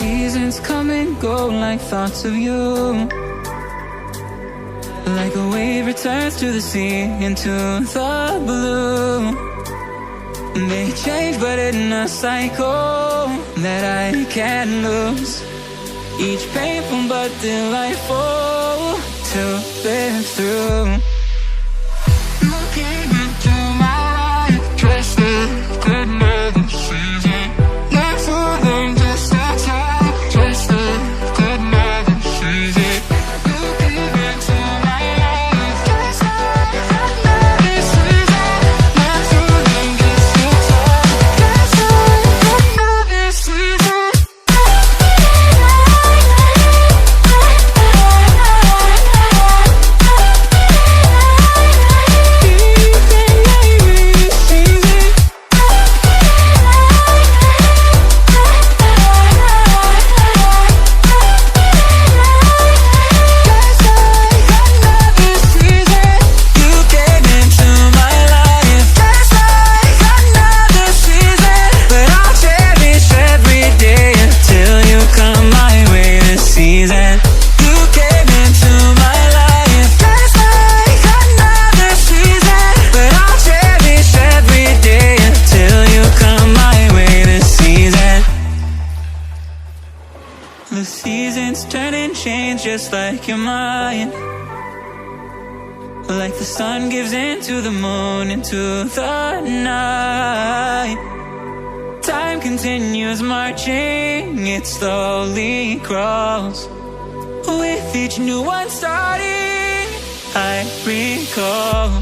seasons come and go like thoughts of you. Like a wave returns to the sea, into the blue. They change but in a cycle that I can't lose. Each painful but delightful to live through. You came into my life just like another season. Not for them, just a time, just like another season. You came into my life just like another season. Not for them, just a time, just like another season. The seasons turn and change just like your mind. Like the sun gives into the moon, into the night. Time continues marching, it slowly crawls. With each new one starting, I recall.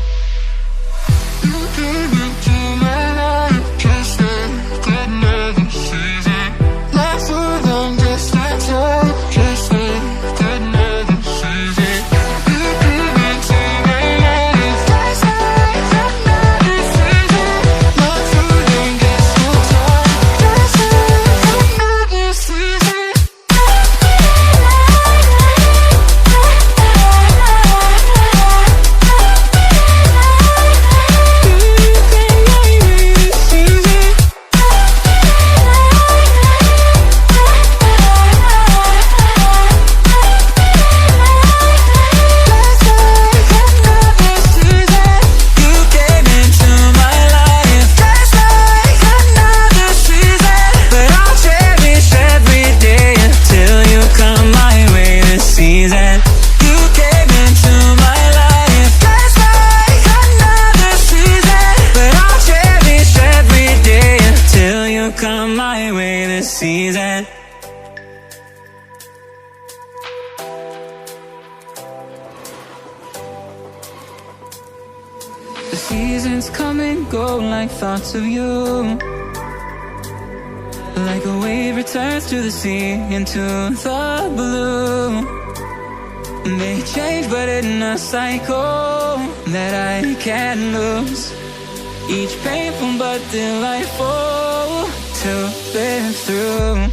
You came into my life just like another season. Not for long, just like time, just like another season. You came into my life just like another season. Not for long, just like time, just like another season. Come my way this season. The seasons come and go like thoughts of you. Like a wave returns to the sea, into the blue. They change but in a cycle that I can't lose. Each painful but delightful to live through.